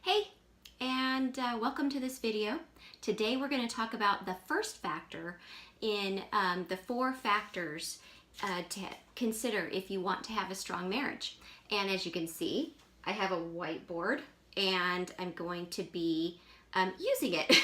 Hey, and welcome to this video. Today we're going to talk about the first factor in the 4 factors to consider if you want to have a strong marriage. And as you can see, I have a whiteboard and I'm going to be using it.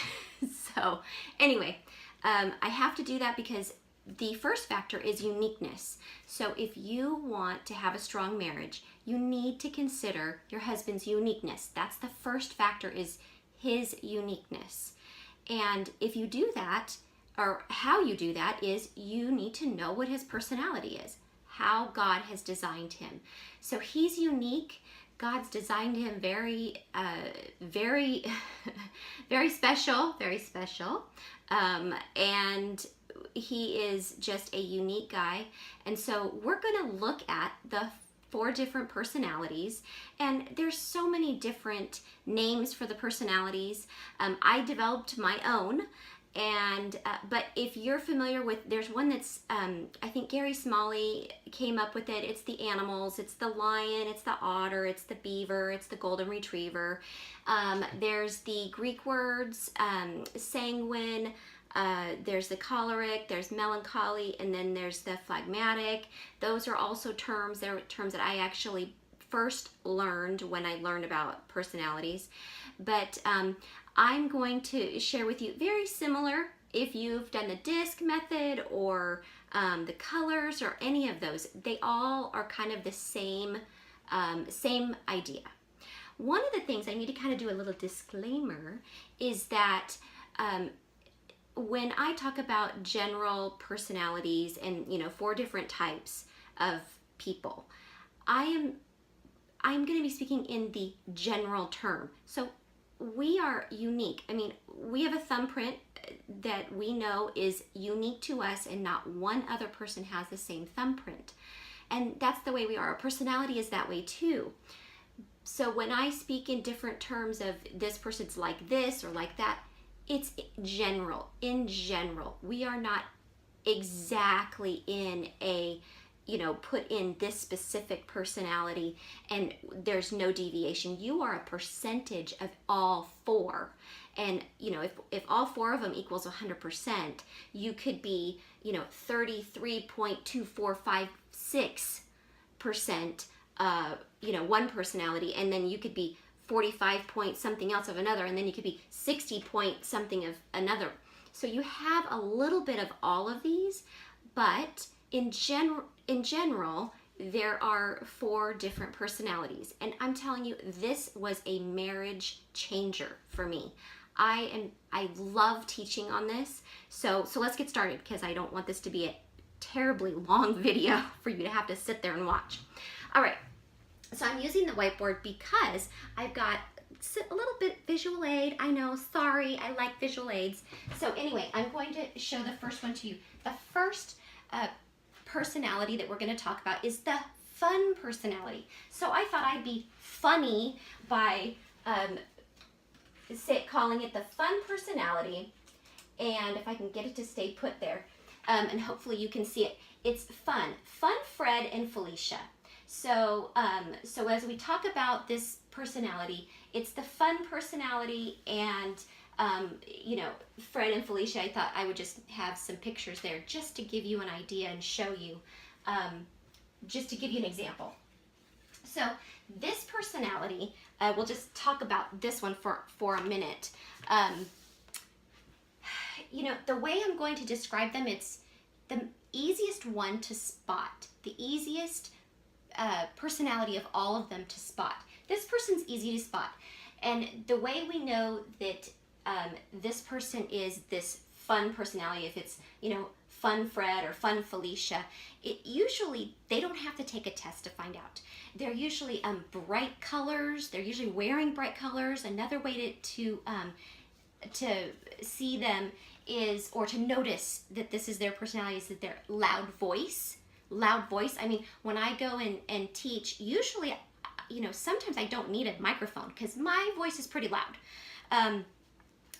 So anyway, I have to do that because the first factor is uniqueness. So if you want to have a strong marriage, you need to consider your husband's uniqueness. That's the first factor, is his uniqueness. And if you do that, or how you do that, is you need to know what his personality is, how God has designed him. So he's unique. God's designed him very, very special, very special. And he is just a unique guy. And so we're going to look at the 4 different personalities, and there's so many different names for the personalities. I developed my own, and but if you're familiar with, there's one that's I think Gary Smalley came up with it. It's the animals, it's the lion, it's the otter, it's the beaver, it's the golden retriever. There's the Greek words, sanguine, there's the choleric, there's melancholy, and then there's the phlegmatic. Those are also terms. They're terms that I actually first learned when I learned about personalities. But I'm going to share with you, very similar if you've done the DISC method or the colors or any of those. They all are kind of the same idea. One of the things I need to kind of do a little disclaimer is that when I talk about general personalities and 4 different types of people, I'm going to be speaking in the general term. So we are unique. I mean, we have a thumbprint that we know is unique to us, and not one other person has the same thumbprint. And that's the way we are. Our personality is that way too. So when I speak in different terms of this person's like this or like that, it's general. In general, we are not exactly in a, put in this specific personality and there's no deviation. You are a percentage of all 4. And, if all 4 of them equals 100%, you could be, 33.2456%, one personality, and then you could be 45 point something else of another, and then you could be 60 point something of another. So you have a little bit of all of these, but in general, there are 4 different personalities. And I'm telling you, this was a marriage changer for me. I love teaching on this. So let's get started, because I don't want this to be a terribly long video for you to have to sit there and watch. All right. So I'm using the whiteboard because I've got a little bit visual aid. I know, sorry, I like visual aids. So anyway, I'm going to show the first one to you. The first personality that we're going to talk about is the fun personality. So I thought I'd be funny by calling it the fun personality. And if I can get it to stay put there, and hopefully you can see it, it's fun. Fun Fred and Felicia. So as we talk about this personality, it's the fun personality, and Fred and Felicia, I thought I would just have some pictures there just to give you an idea and show you, just to give you an example. So this personality, we'll just talk about this one for a minute. The way I'm going to describe them, it's the easiest one to spot, the easiest personality of all of them to spot. This person's easy to spot, and the way we know that this person is this fun personality, if it's Fun Fred or Fun Felicia, usually they don't have to take a test to find out. They're usually bright colors. They're usually wearing bright colors. Another way to see them is, or to notice that this is their personality, is that they're loud voice. I mean, when I go and teach, usually, sometimes I don't need a microphone because my voice is pretty loud.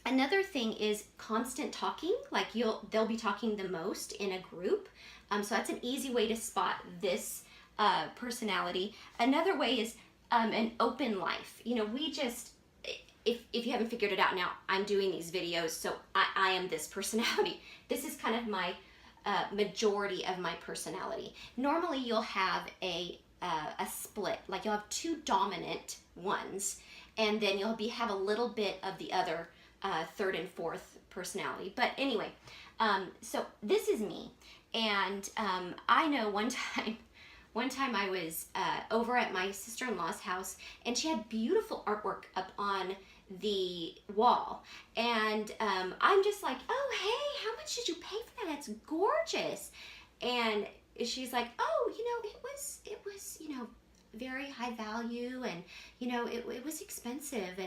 Another thing is constant talking, like they'll be talking the most in a group. So that's an easy way to spot this personality. Another way is an open life. if you haven't figured it out now, I'm doing these videos, so I am this personality. This is kind of my majority of my personality. Normally you'll have a split, like you'll have two dominant ones, and then you'll have a little bit of the other third and fourth personality. But anyway, so this is me, and I know one time I was over at my sister-in-law's house, and she had beautiful artwork up on the wall, and I'm just like, oh hey, how much did you pay for that? That's gorgeous. And she's like, oh, it was very high value, and it was expensive,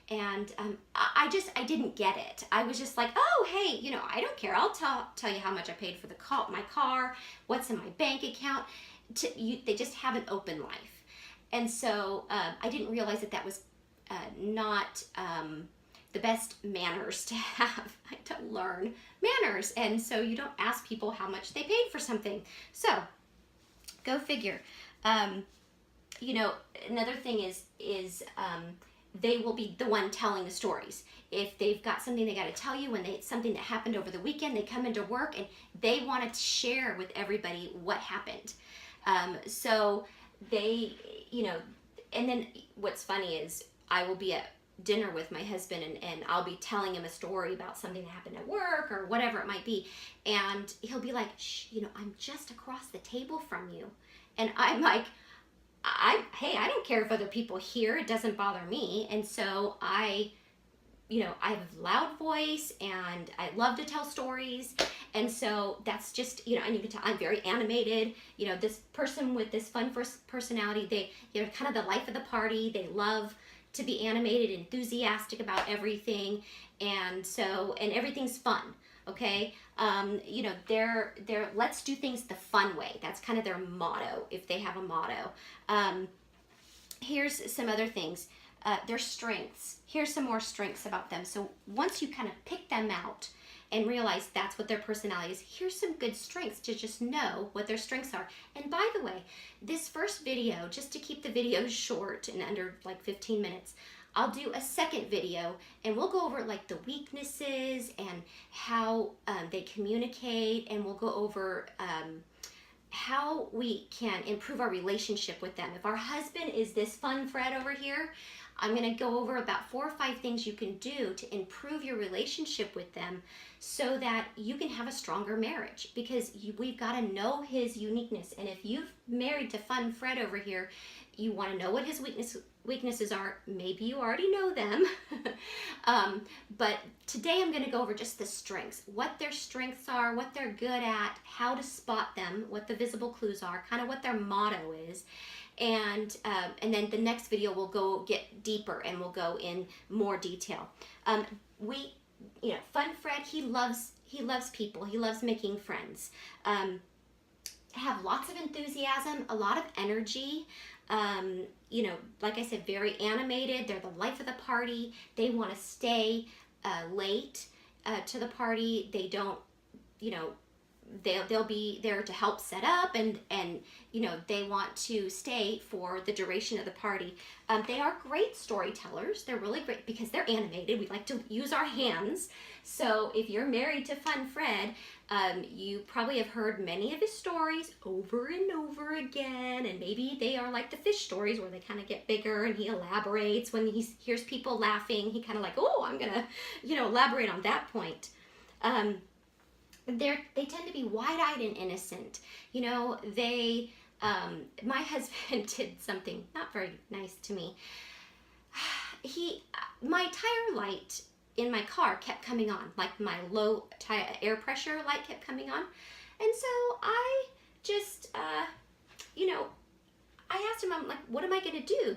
and I didn't get it. I was just like, oh hey, I don't care, I'll tell you how much I paid for my car, what's in my bank account. They just have an open life. And so I didn't realize that was not the best manners to have. I had to learn manners, and so you don't ask people how much they paid for something. So go figure. Another thing is they will be the one telling the stories. If they've got something they got to tell you, something that happened over the weekend, they come into work and they want to share with everybody what happened. So they, and then what's funny is I will be at dinner with my husband, and I'll be telling him a story about something that happened at work or whatever it might be, and he'll be like, shh, I'm just across the table from you. And I'm like, hey, I don't care if other people hear, it doesn't bother me. And so I have a loud voice, and I love to tell stories. And so that's just, and you can tell I'm very animated. This person with this fun personality, they're kind of the life of the party. They love to be animated, enthusiastic about everything. And everything's fun. Okay. They're let's do things the fun way. That's kind of their motto, if they have a motto. Here's some other things. Their strengths. Here's some more strengths about them. So once you kind of pick them out and realize that's what their personality is, here's some good strengths to just know what their strengths are. And by the way, this first video, just to keep the videos short and under like 15 minutes, I'll do a second video, and we'll go over like the weaknesses and how they communicate, and we'll go over how we can improve our relationship with them. If our husband is this fun Fred over here, I'm going to go over about 4 or 5 things you can do to improve your relationship with them so that you can have a stronger marriage, because we've got to know his uniqueness. And if you've married to fun Fred over here, you want to know what his weaknesses are. Maybe you already know them. But today I'm going to go over just the strengths, what their strengths are, what they're good at, how to spot them, what the visible clues are, kind of what their motto is. And then the next video we'll go get deeper, and we'll go in more detail. Fun Fred, he loves people. He loves making friends. Have lots of enthusiasm, a lot of energy. Like I said, very animated. They're the life of the party. They want to stay late to the party. They don't, they'll be there to help set up, and they want to stay for the duration of the party. They are great storytellers. They're really great because they're animated. We like to use our hands. So if you're married to Fun Fred, you probably have heard many of his stories over and over again, and maybe they are like the fish stories where they kind of get bigger and he elaborates. When he hears people laughing, he kind of like, oh, I'm gonna elaborate on that point. They tend to be wide-eyed and innocent. My husband did something not very nice to me. My tire light in my car kept coming on, like my low air pressure light kept coming on. And so I just, I asked him, I'm like, what am I gonna do?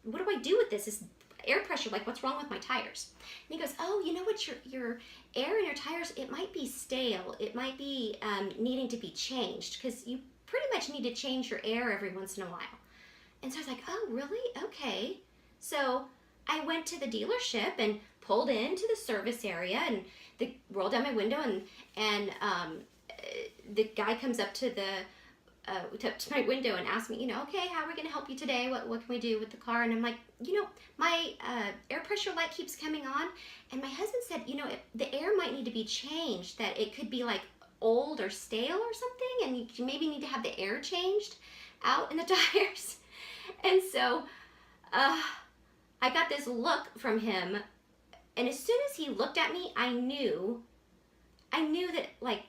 What do I do with this air pressure? Like, what's wrong with my tires? And he goes, oh, you know what, your air in your tires, it might be stale. It might be needing to be changed, because you pretty much need to change your air every once in a while. And so I was like, oh, really? Okay. So I went to the dealership and pulled into the service area, and rolled down my window, and the guy comes up to the to my window and asked me, okay, how are we going to help you today? What can we do with the car? And I'm like, my air pressure light keeps coming on. And my husband said, the air might need to be changed, that it could be like old or stale or something, and you maybe need to have the air changed out in the tires. And so I got this look from him, and as soon as he looked at me, I knew that, like,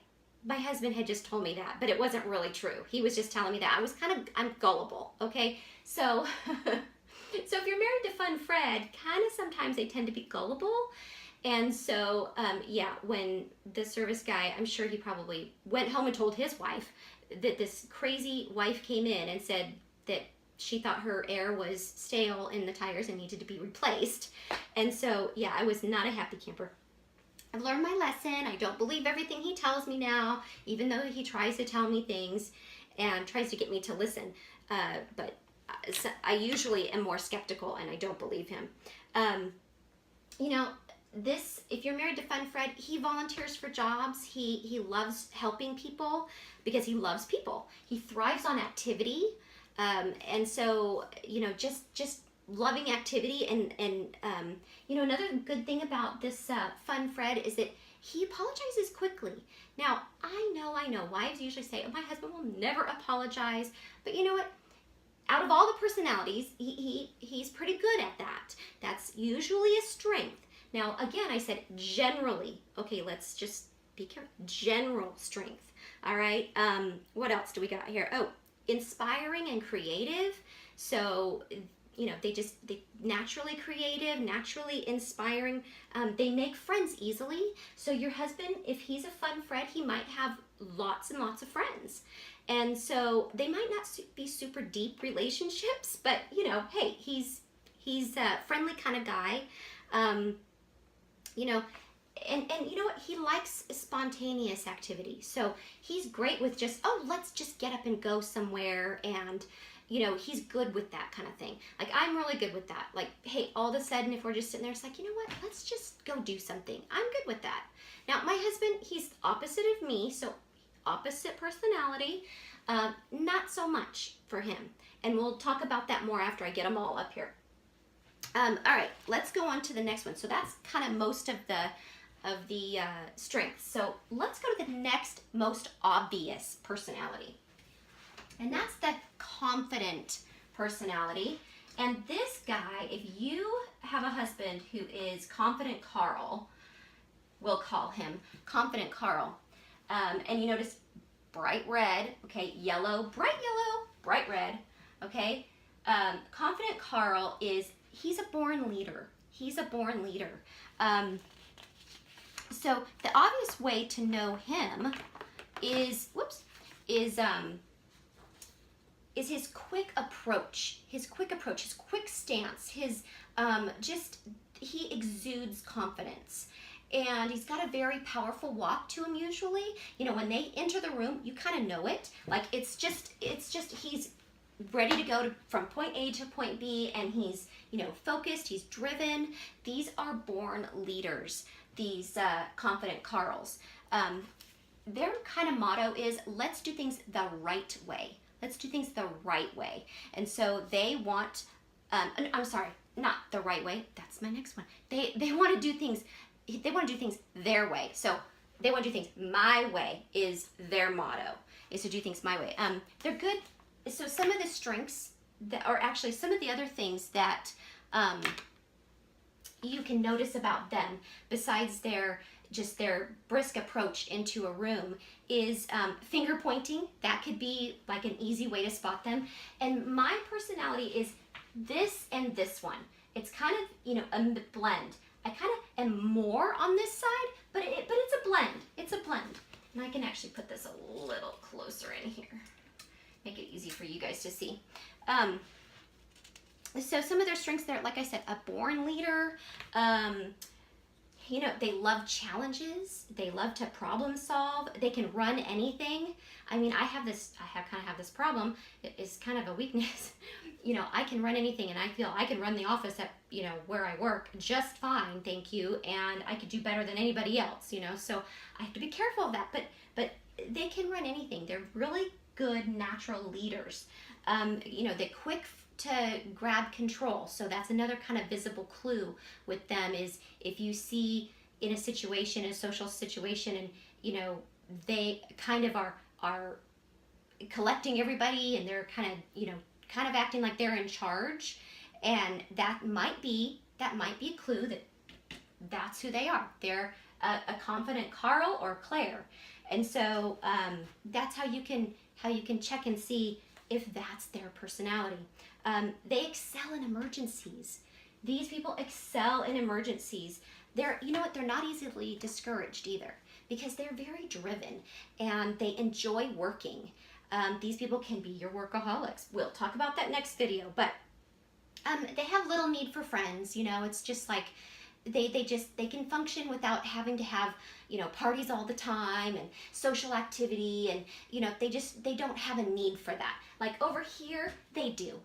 my husband had just told me that, but it wasn't really true. He was just telling me that. I'm gullible, okay? So, so if you're married to Fun Fred, kind of sometimes they tend to be gullible. And so, yeah, when the service guy, I'm sure he probably went home and told his wife that this crazy wife came in and said that she thought her air was stale in the tires and needed to be replaced. And so, yeah, I was not a happy camper. I've learned my lesson. I don't believe everything he tells me now, even though he tries to tell me things and tries to get me to listen. But I usually am more skeptical and I don't believe him. If you're married to Fun Fred, he volunteers for jobs. He loves helping people because he loves people. He thrives on activity. And so, just loving activity and another good thing about this Fun Fred is that he apologizes quickly. Now, I know wives usually say, oh, my husband will never apologize, but you know what? Out of all the personalities, he's pretty good at that. That's usually a strength. Now, again, I said generally. Okay, let's just be careful. General strength. All right. What else do we got here? Oh, inspiring and creative. So, they naturally creative, naturally inspiring. They make friends easily. So your husband, if he's a Fun Fred, he might have lots and lots of friends. And so they might not be super deep relationships, but hey, he's a friendly kind of guy. And you know what? He likes spontaneous activity. So he's great with just, let's just get up and go somewhere. And, he's good with that kind of thing. Like, I'm really good with that. Like, hey, all of a sudden, if we're just sitting there, it's like, you know what? Let's just go do something. I'm good with that. Now, my husband, he's opposite of me. So opposite personality, not so much for him. And we'll talk about that more after I get them all up here. All right, let's go on to the next one. So that's kind of most of the strengths. So let's go to the next most obvious personality. And that's the confident personality. And this guy, if you have a husband who is Confident Carl, we'll call him Confident Carl. And you notice bright red, okay, yellow, bright red, okay. Confident Carl he's a born leader. He's a born leader. So the obvious way to know him is his quick approach, his quick stance, he exudes confidence. And he's got a very powerful walk to him usually. When they enter the room, you kind of know it. Like, it's just he's ready to go from point A to point B, and he's, focused, he's driven. These are born leaders, these Confident Carls. Their kind of motto is, let's do things the right way. Let's do things the right way. And so they want, I'm sorry, not the right way. That's my next one. They want to do things, their way. So they want to do things my way is their motto, is to do things my way. They're good. So some of the strengths that are actually some of the other things that you can notice about them, besides their brisk approach into a room, is finger pointing. That could be like an easy way to spot them. And my personality is this and this one. It's kind of, a blend. I kind of am more on this side, but it's a blend. It's a blend. And I can actually put this a little closer in here. Make it easy for you guys to see. So some of their strengths there, like I said, a born leader. They love challenges. They love to problem solve. They can run anything. I mean, I kind of have this problem. It's kind of a weakness. I can run anything, and I feel I can run the office at, where I work just fine, thank you, and I could do better than anybody else, so I have to be careful of that, but they can run anything. They're really good natural leaders. You know, they're quick to grab control. So that's another kind of visible clue with them, is if you see in a situation, a social situation, and you know, they kind of are collecting everybody, and they're kind of, you know, kind of acting like they're in charge, and that might be a clue that that's who they are. They're a confident Carl or Claire. And so that's how you can check and see if that's their personality. They excel in emergencies. These people excel in emergencies. You know what, they're not easily discouraged either, because they're very driven and they enjoy working. These people can be your workaholics. We'll talk about that next video, but they have little need for friends. You know, it's just like they can function without having to have, you know, parties all the time and social activity, and you know, they don't have a need for that. Like over here, we do.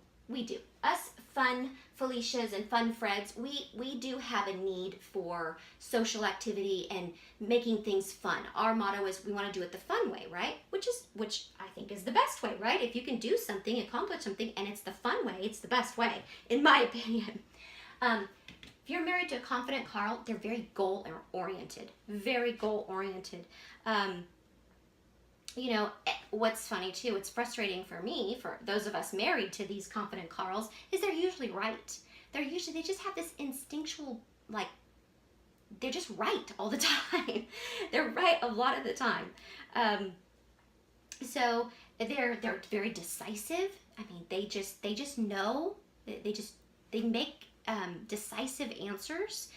Us fun Felicias and fun Freds, we do have a need for social activity and making things fun. Our motto is we want to do it the fun way, right? Which I think is the best way, right? If you can do something, accomplish something, and it's the fun way, it's the best way, in my opinion. If you're married to a confident Carl, they're very goal-oriented, very goal-oriented. You know, what's funny too, it's frustrating for me, for those of us married to these confident Carls, is they're usually right. They just have this instinctual, like, they're just right all the time. They're right a lot of the time. So they're very decisive. I mean, they just know, they make decisive answers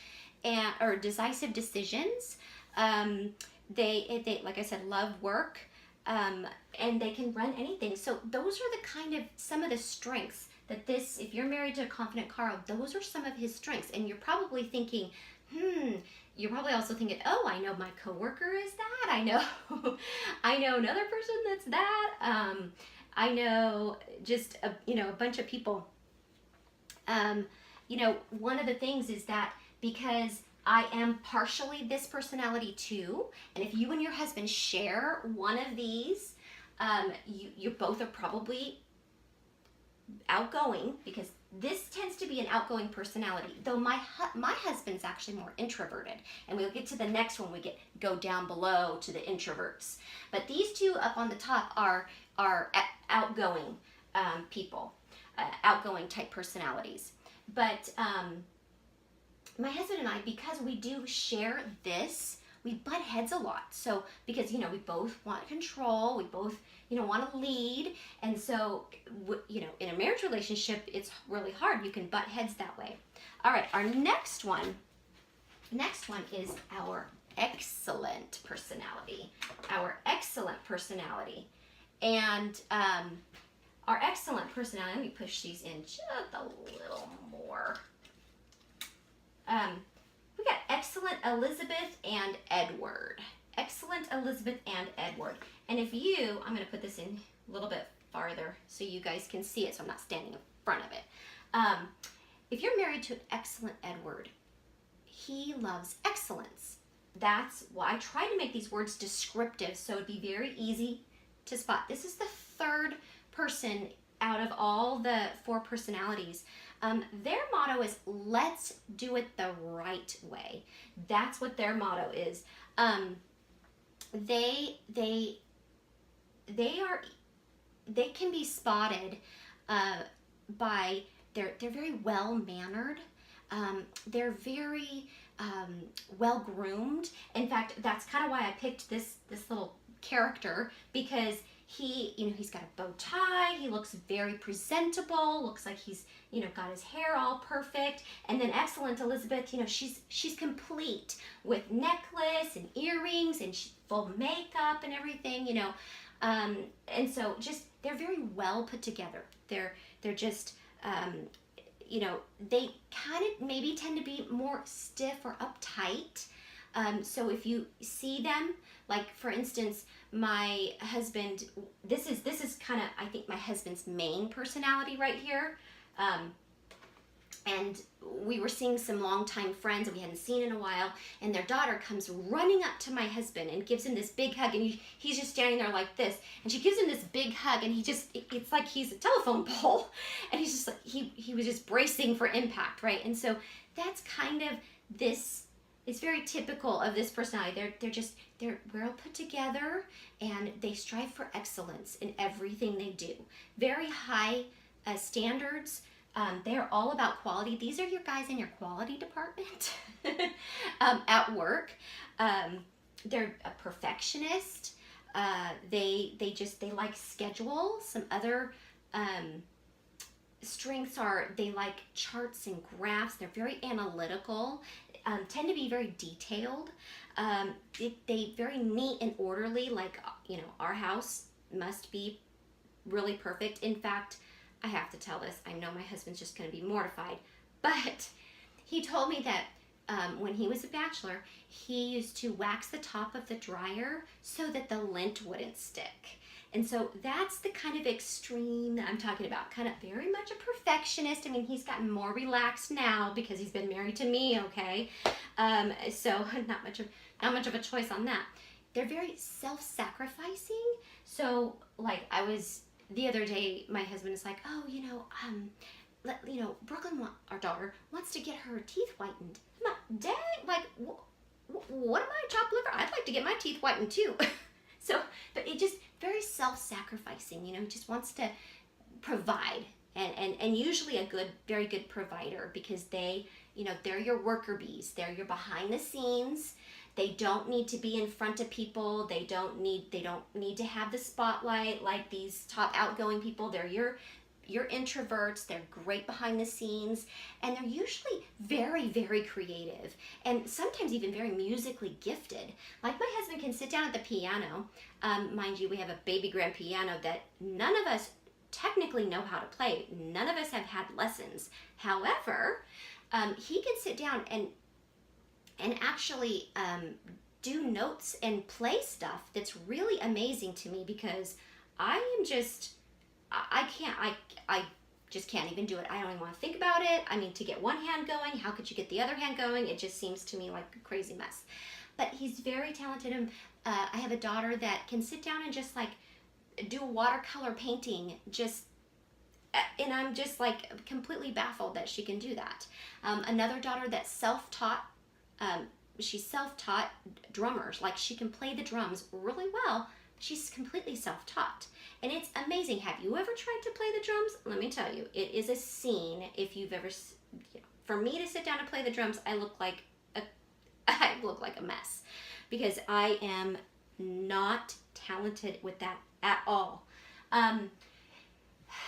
or decisive decisions. They like I said, love work, and they can run anything. So those are the kind of some of the strengths that if you're married to a confident Carl, those are some of his strengths. And you're probably thinking, you're probably also thinking, oh, I know my coworker is that. I know another person that's that. I know just a bunch of people. You know, one of the things is that because I am partially this personality too, and if you and your husband share one of these, you both are probably outgoing, because this tends to be an outgoing personality, though my husband's actually more introverted, and we'll get to the next one, go down below to the introverts. But these two up on the top are outgoing people, outgoing type personalities. But my husband and I, because we do share this, we butt heads a lot. So because, you know, we both want control, we both, you know, want to lead. And so, you know, in a marriage relationship, it's really hard. You can butt heads that way. All right, our next one is our excellent personality. Our excellent personality. And our excellent personality, let me push these in just a little more. We got excellent Elizabeth and Edward. Excellent Elizabeth and Edward. And I'm going to put this in a little bit farther so you guys can see it, so I'm not standing in front of it. If you're married to an excellent Edward, he loves excellence. That's why I try to make these words descriptive, so it'd be very easy to spot. This is the third person out of all the 4 personalities. Their motto is, let's do it the right way. That's what their motto is. They can be spotted by, they're very well mannered. They're very well groomed. In fact, that's kind of why I picked this little character, because he's got a bow tie, he looks very presentable, looks like he's, got his hair all perfect. And then excellent Elizabeth, she's complete with necklace and earrings and full makeup and everything, and so just, they're very well put together. They're just, they kind of maybe tend to be more stiff or uptight. So if you see them, like for instance, my husband, this is kind of, I think, my husband's main personality right here. And we were seeing some longtime friends that we hadn't seen in a while, and their daughter comes running up to my husband and gives him this big hug, and he's just standing there like this, and she gives him this big hug, and it's like he's a telephone pole, and he's just like, he was just bracing for impact, right? And so that's kind of this, it's very typical of this personality. They're well put together, and they strive for excellence in everything they do. Very high standards. They're all about quality. These are your guys in your quality department at work. They're a perfectionist. They like schedule. Some other strengths are they like charts and graphs. They're very analytical. Tend to be very detailed. They very neat and orderly. Like, you know, our house must be really perfect. In fact, I have to tell this. I know my husband's just going to be mortified, but he told me that when he was a bachelor, he used to wax the top of the dryer so that the lint wouldn't stick. And so that's the kind of extreme that I'm talking about. Kind of very much a perfectionist. I mean, he's gotten more relaxed now because he's been married to me, okay? So not much of a choice on that. They're very self-sacrificing. So like the other day, my husband is like, oh, Brooklyn, our daughter, wants to get her teeth whitened. I'm like, dang, like, what am I, chopped liver? I'd like to get my teeth whitened too. So, but it just very self-sacrificing, you know, just wants to provide, and usually a very good provider, because they, you know, they're your worker bees. They're your behind the scenes. They don't need to be in front of people. They don't need to have the spotlight like these top outgoing people. They're your introverts. They're great behind the scenes, and they're usually very, very creative, and sometimes even very musically gifted. Like my husband can sit down at the piano. Mind you, we have a baby grand piano that none of us technically know how to play. None of us have had lessons. However, he can sit down and actually do notes and play stuff that's really amazing to me, because I just can't even do it. I don't even want to think about it. I mean, to get one hand going, how could you get the other hand going? It just seems to me like a crazy mess. But he's very talented, and I have a daughter that can sit down and just like do watercolor painting, and I'm just like completely baffled that she can do that. Another daughter that's self-taught. She's self-taught drummers. Like, she can play the drums really well. She's completely self-taught, and it's amazing. Have you ever tried to play the drums? Let me tell you, it is a scene. If you've ever, for me to sit down and play the drums, I look like a mess, because I am not talented with that at all.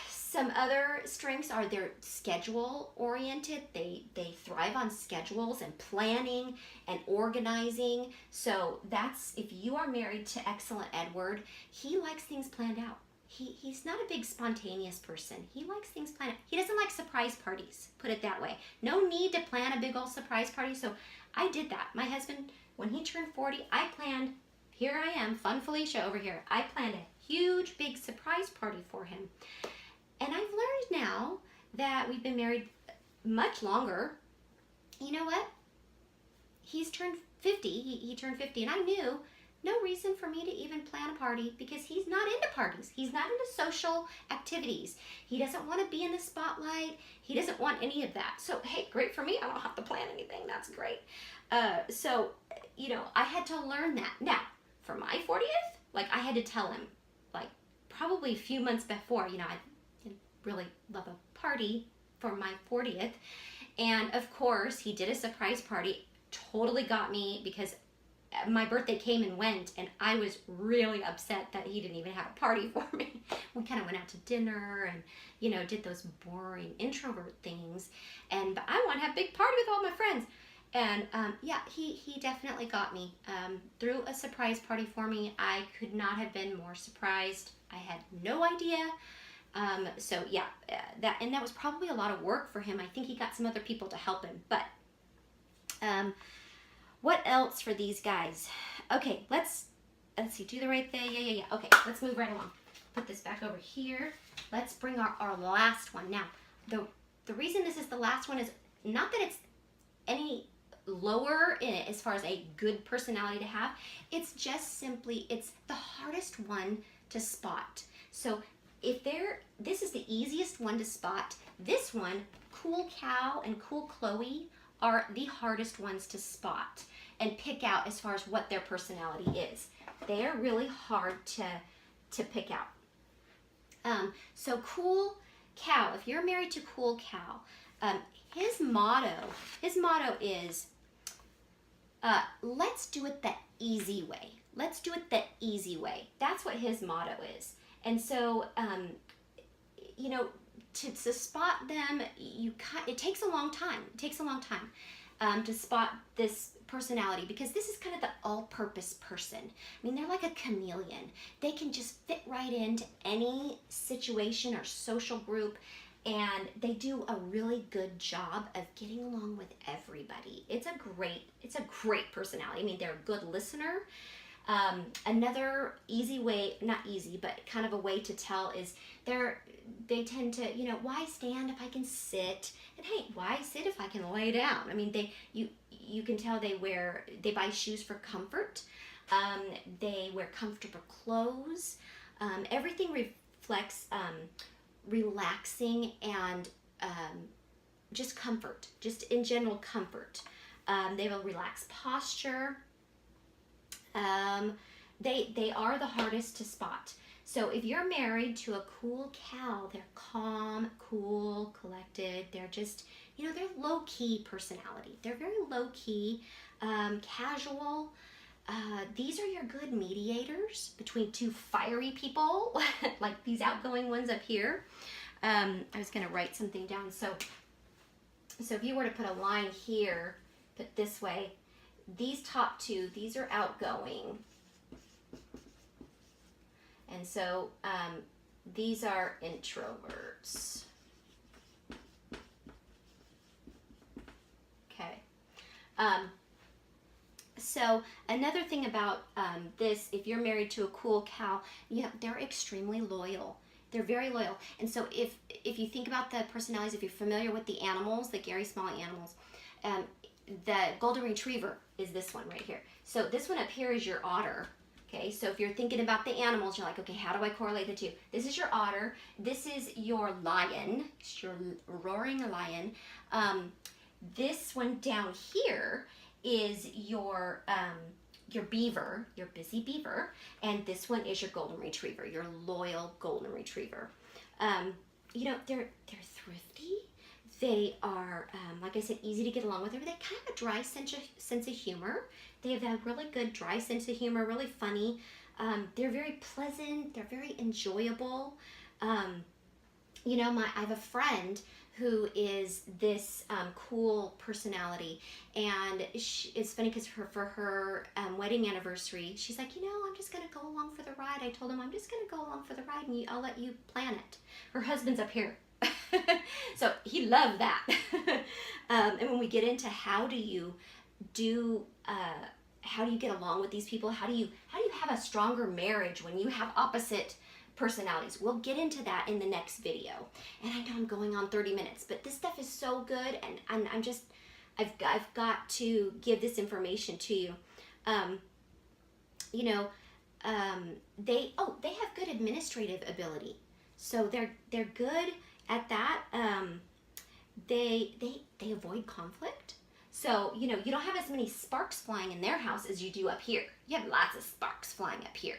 Some other strengths are they're schedule oriented. They thrive on schedules and planning and organizing. So that's, if you are married to excellent Edward, he likes things planned out. He's not a big spontaneous person. He likes things planned out. He doesn't like surprise parties, put it that way. No need to plan a big old surprise party. So I did that. My husband, when he turned 40, I planned, here I am, Fun Felicia over here. I planned a huge big surprise party for him. And I've learned now that we've been married much longer. You know what? He's turned 50. He turned 50, and I knew no reason for me to even plan a party, because he's not into parties. He's not into social activities. He doesn't want to be in the spotlight. He doesn't want any of that. So, hey, great for me. I don't have to plan anything. That's great. So, you know, I had to learn that. Now, for my 40th, like, I had to tell him, like, probably a few months before, you know, I really love a party for my 40th. And of course, he did a surprise party, totally got me, because my birthday came and went, and I was really upset that he didn't even have a party for me. We kind of went out to dinner and, you know, did those boring introvert things. But I want to have a big party with all my friends. And yeah, he definitely got me. Threw a surprise party for me. I could not have been more surprised. I had no idea. So yeah, that was probably a lot of work for him. I think he got some other people to help him. But what else for these guys? Okay, let's see, do the right thing. Yeah. Okay, let's move right along. Put this back over here. Let's bring our last one. Now, the reason this is the last one is not that it's any lower as far as a good personality to have. It's just simply, it's the hardest one to spot. So if this is the easiest one to spot. This one, Cool Cal and Cool Chloe, are the hardest ones to spot and pick out as far as what their personality is. They are really hard to pick out. So Cool Cal, if you're married to Cool Cal, his motto is, let's do it the easy way. Let's do it the easy way. That's what his motto is. And so, you know, to spot them, it takes a long time. It takes a long time to spot this personality, because this is kind of the all-purpose person. I mean, they're like a chameleon. They can just fit right into any situation or social group, and they do a really good job of getting along with everybody. It's a great personality. I mean, they're a good listener. Another easy way, not easy, but kind of a way to tell is they tend to, you know, why stand if I can sit? And hey, why sit if I can lay down? I mean, you can tell they buy shoes for comfort. They wear comfortable clothes. Everything reflects relaxing and just comfort, just in general comfort. They have a relaxed posture. They are the hardest to spot. So if you're married to a Cool Cal, they're calm, cool, collected. They're just, you know, they're low-key personality. They're very low-key, casual. These are your good mediators between two fiery people, like these outgoing ones up here. I was going to write something down. So if you were to put a line here, put this way, these top two, these are outgoing. And so these are introverts. Okay. So another thing about this, if you're married to a Cool Cal, they're extremely loyal. They're very loyal. And so if you think about the personalities, if you're familiar with the animals, the Gary Smalley animals, the Golden Retriever is this one right here. So this one up here is your otter. Okay, so if you're thinking about the animals, you're like, okay, how do I correlate the two? This is your otter. This is your lion. It's your roaring lion. This one down here is your beaver, your busy beaver, and this one is your Golden Retriever, your loyal Golden Retriever. You know, they're thrifty. They are, like I said, easy to get along with. They kind of have a dry sense of humor. They have that really good dry sense of humor, really funny. They're very pleasant. They're very enjoyable. You know, I have a friend who is this cool personality, and it's funny because for her wedding anniversary, she's like, you know, I'm just gonna go along for the ride. I told him I'm just gonna go along for the ride, and I'll let you plan it. Her husband's up here. So he loved that. And when we get into how do you get along with these people, how do you have a stronger marriage when you have opposite personalities, we'll get into that in the next video. And I know I'm going on 30 minutes, but this stuff is so good, and I've got to give this information to you. You know, they have good administrative ability, so they're good at that. They avoid conflict. So, you know, you don't have as many sparks flying in their house as you do up here. You have lots of sparks flying up here.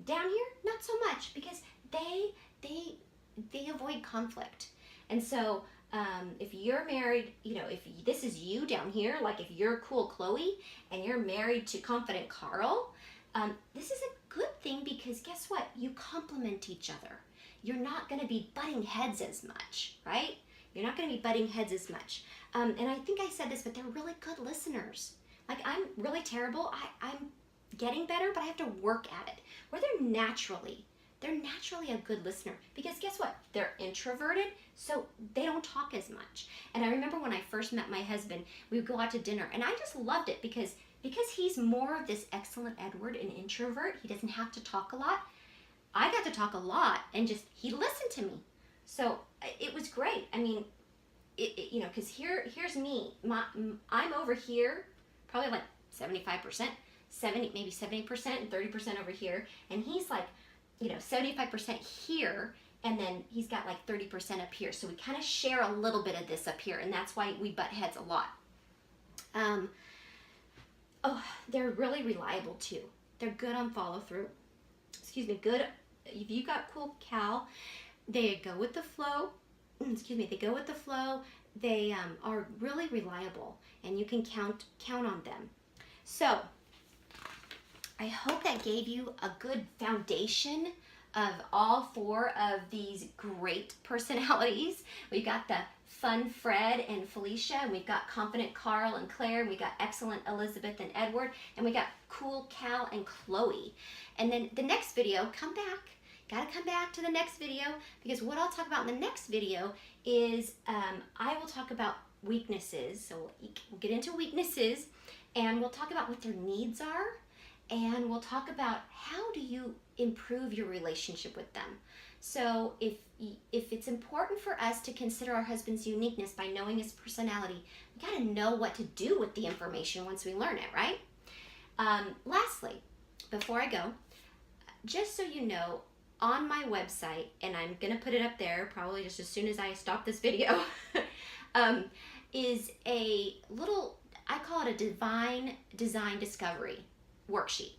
Down here, not so much, because they avoid conflict. And so, if you're married, you know, if this is you down here, like if you're Cool Chloe and you're married to Confident Carl, this is a good thing, because guess what? You complement each other. You're not going to be butting heads as much, right? You're not going to be butting heads as much. And I think I said this, but they're really good listeners. Like, I'm really terrible. I'm getting better, but I have to work at it. Where they're naturally a good listener, because guess what? They're introverted, so they don't talk as much. And I remember when I first met my husband, we would go out to dinner, and I just loved it because he's more of this excellent Edward, an introvert. He doesn't have to talk a lot. I got to talk a lot, and he listened to me. So it was great. I mean, you know, because here's me. I'm over here, probably like 75%, 70, maybe 70%, and 30% over here, and he's like, you know, 75% here, and then he's got like 30% up here. So we kind of share a little bit of this up here, and that's why we butt heads a lot. Oh, they're really reliable too. They're good on follow through. Excuse me, good. If you got cool Cal, they go with the flow. Excuse me, they go with the flow. They are really reliable, and you can count on them. So I hope that gave you a good foundation of all four of these great personalities. We've got the fun Fred and Felicia, and we've got confident Carl and Claire, and we got excellent Elizabeth and Edward, and we got cool Cal and Chloe. And then the next video, come back. Gotta come back to the next video, because what I'll talk about in the next video is I will talk about weaknesses. So we'll get into weaknesses, and we'll talk about what their needs are, and we'll talk about how do you improve your relationship with them. So if it's important for us to consider our husband's uniqueness by knowing his personality, we gotta know what to do with the information once we learn it, right? Lastly, before I go, just so you know, on my website, and I'm gonna put it up there probably just as soon as I stop this video, is a little, I call it a Divine Design Discovery worksheet.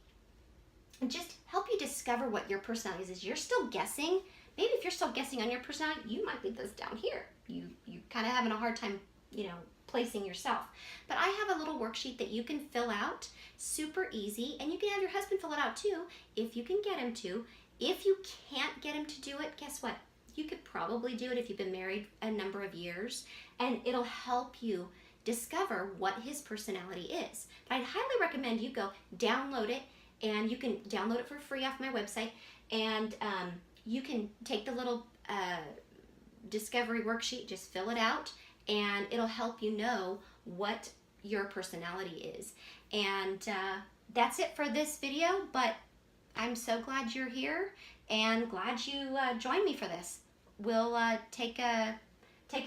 And just help you discover what your personality is. You're still guessing. Maybe if you're still guessing on your personality, you might leave this down here. You kind of having a hard time, you know, placing yourself. But I have a little worksheet that you can fill out, super easy, and you can have your husband fill it out too, if you can get him to. If you can't get him to do it, guess what? You could probably do it if you've been married a number of years, and it'll help you discover what his personality is. But I'd highly recommend you go download it, and you can download it for free off my website, and you can take the little discovery worksheet, just fill it out, and it'll help you know what your personality is. And that's it for this video, but I'm so glad you're here and glad you joined me for this. We'll take a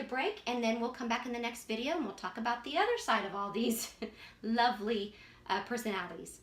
break, and then we'll come back in the next video, and we'll talk about the other side of all these lovely personalities.